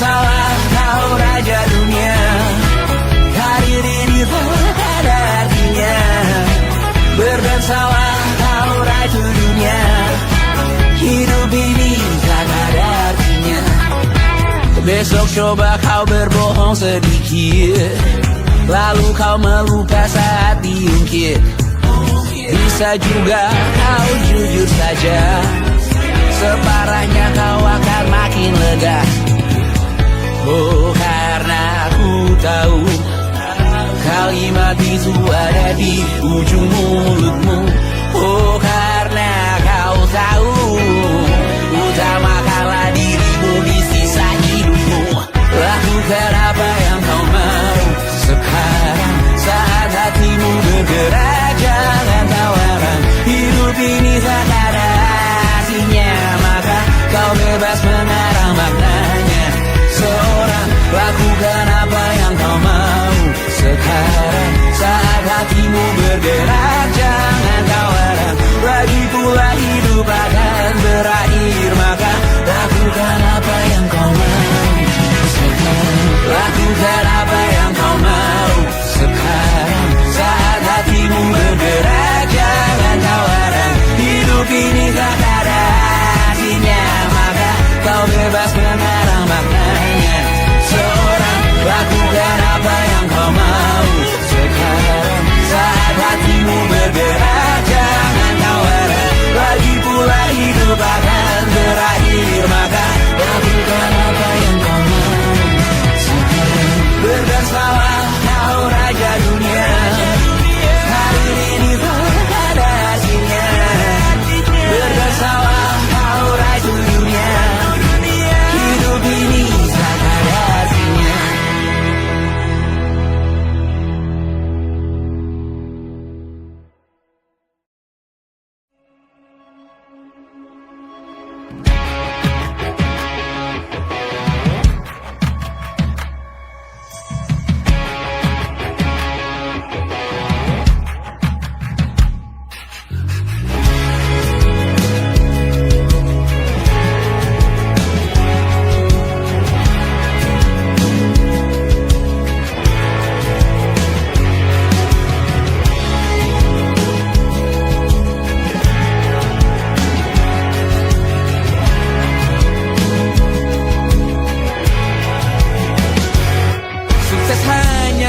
S1: bersalah kau raja dunia. Karir ini tak ada artinya. Berdansalah kau ratu dunia. Hidup ini tak ada artinya. Besok coba kau berbohong sedikit, lalu kau melupa saat diungkit. Bisa juga kau jujur saja, separahnya kau akan makin lega. Oh, karena aku tahu kalimat itu ada di ujung mulutmu. Oh, karena kau tahu utamakanlah dirimu di sisa hidupmu. Lakukan apa yang kau mau sekarang, saat hatimu bergerak. Jangan tawaran, hidup ini tak ada artinya, maka kau bebas mengarang maknanya. Seorang, lakukan apa yang kau mau sekarang, saat hatimu bergerak. Jangan tawaran, lagi pula hidup akan berakhir, maka lakukan apa yang kau mau sekarang. Lakukan apa yang kau mau sekarang, saat hatimu bergerak. Jangan tawaran, hidup ini tak ada artinya, maka kau bebas mengarang maknanya. Seorang, lakukan apa yang kau mau sekarang, saat hatimu bergerak. Jangan tawaran, lagi pula hidup akan berakhir, maka lakukan apa yang kau mau sekarang. Berdansalah kau raja dunia. Hari ini tak ada artinya. Berdansalah kau raja dunia. Hidup ini tak ada artinya.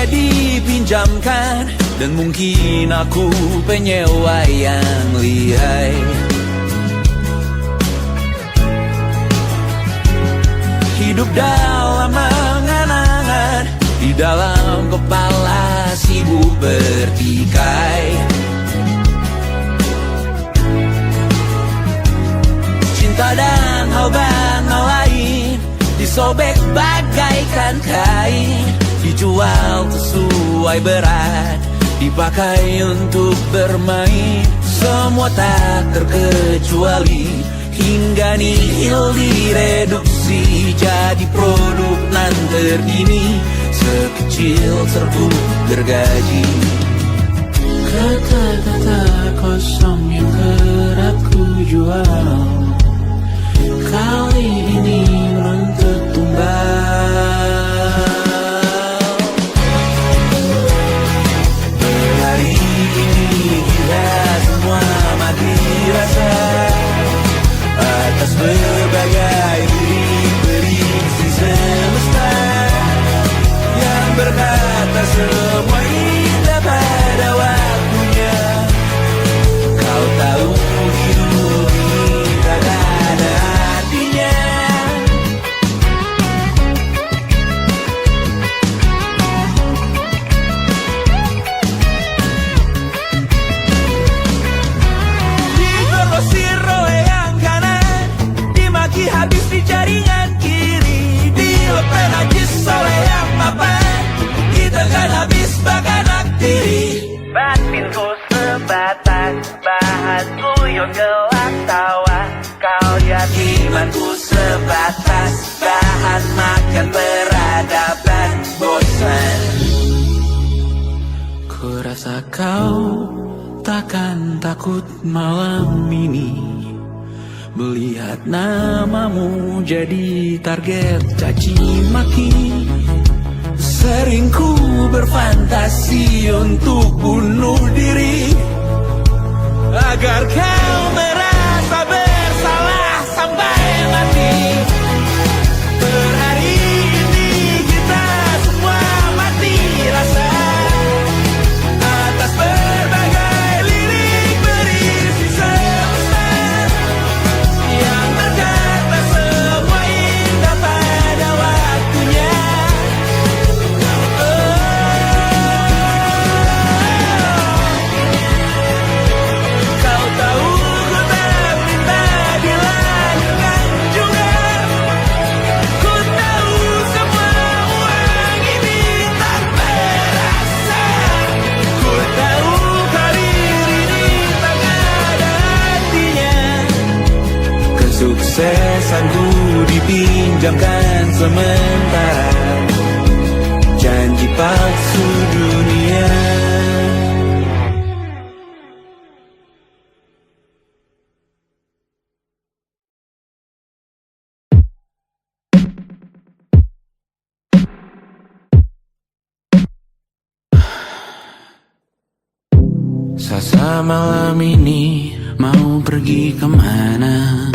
S1: Dipinjamkan, dan mungkin aku penyewa yang lihai. Hidup dalam angan-angan, di dalam kepala sibuk bertikai. Cinta dan hal lain disobek bagaikan kain, dijual sesuai berat, dipakai untuk bermain. Semua tak terkecuali, hingga nihil direduksi jadi produk nan terkini, sekecil serbuk gergaji.
S2: Kata-kata kosong yang kerap ku jual, kali ini menuntut tumbal.
S1: Hari ini kita semua mati rasa atas berbagai prediksi semesta yang berkata semua indah pada waktunya. Kau tahu hidup ini tak ada artinya. Digrosir oleh yang kanan, dimaki habis di jaringan kiri, dilepeh najis oleh yang mapan, kita kan habis bakanak diri. Batinku sebatas bahan guyon gelap tawa, kau jadi imanku sebatas bahan makan peradaban bosan.
S2: Ku rasa kau takkan takut malam ini
S1: Melihat namamu jadi target caci maki. Sering ku berfantasi untuk bunuh diri agar kau merasa bersalah sampai mati. Per hari ini kita semua mati rasa atas berbagai lirik berisi semesta yang berkata semua indah pada waktunya. Kau tahu ku tak minta dilahirkan juga. Ku tahu semua uang ini tak berasa. Ku tahu karir ini tak ada artinya. Kesuksesanku dipinjamkan sementara, janji palsu dunia. Sasa malam ini mau pergi kemana?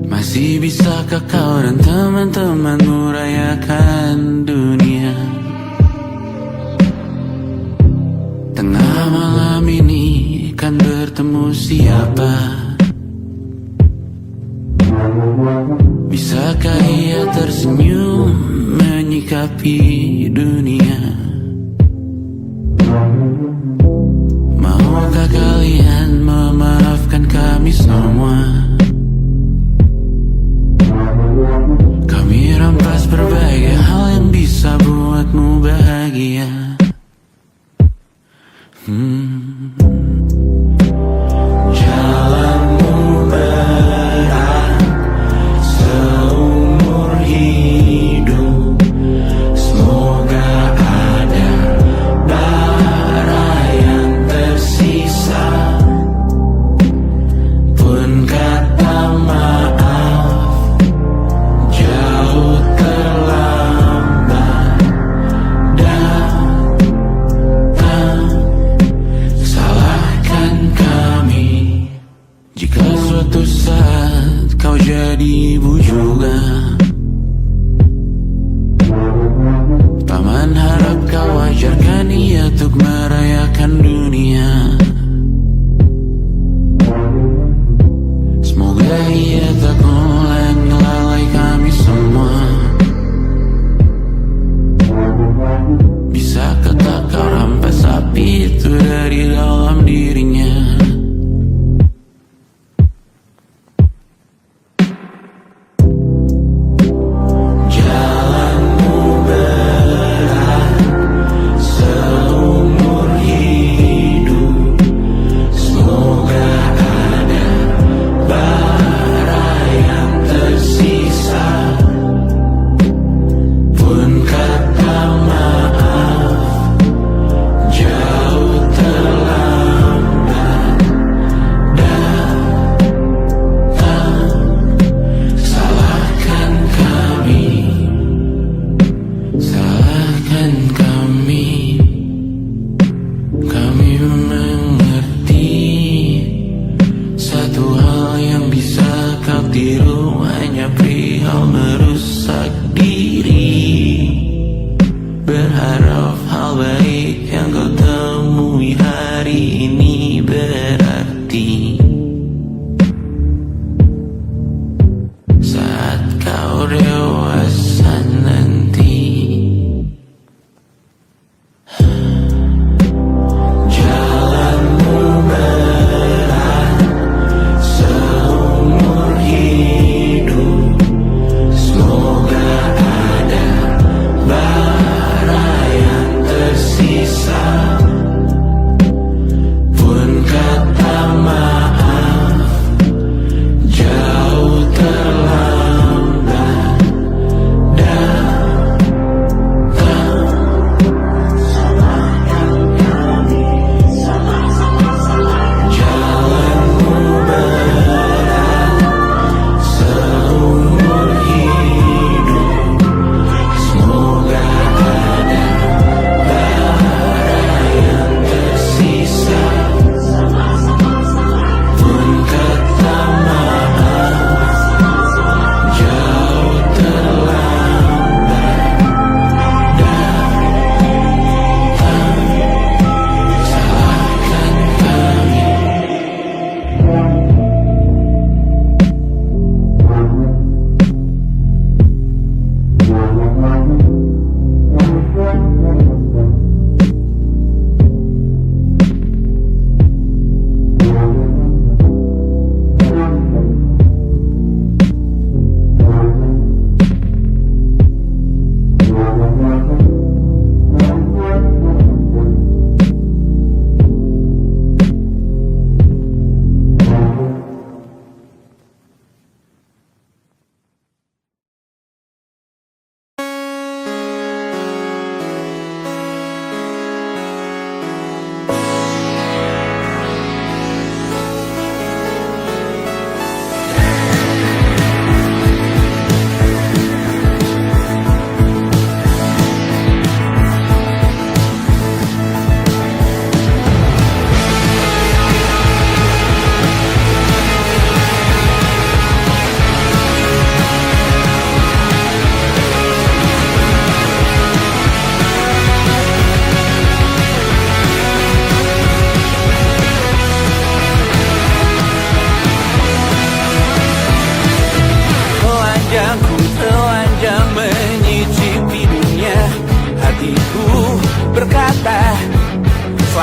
S1: Masih bisakah kau dan teman-temanmu rayakan dunia? Tengah malam ini kan bertemu siapa? Bisakah ia tersenyum menyikapi dunia? Maukah kalian memaafkan kami semua? Kami rampas berbagai hal yang bisa buatmu bahagia. Jalanmu berat seumur hidup. Semoga ada bara yang tersisa. Pun kata maaf jauh terlambat datang. Salahkan kami jika suatu saat kau jadi ibu juga. Paman harap kau ajarkan ia untuk merayakan dunia. Semoga ia tak ulangi lalai kami semua. Bisakah tak kau rampas api itu dari dalam dirinya? Jalanmu berat seumur hidup. Semoga ada bara yang tersisa. Pun kata maaf jauh terlambat datang. Salahkan kami, salahkan kami. Kami mengerti satu hal yang bisa kau tiru hanya perihal merusak diri. Berharap hal baik yang kau temui hari ini berarti saat kau dewasa nanti. Jalanmu berat seumur hidup. Semoga ada bara yang tersisa. Pun kata maaf jauh terlambat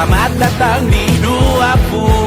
S1: Selamat datang di 20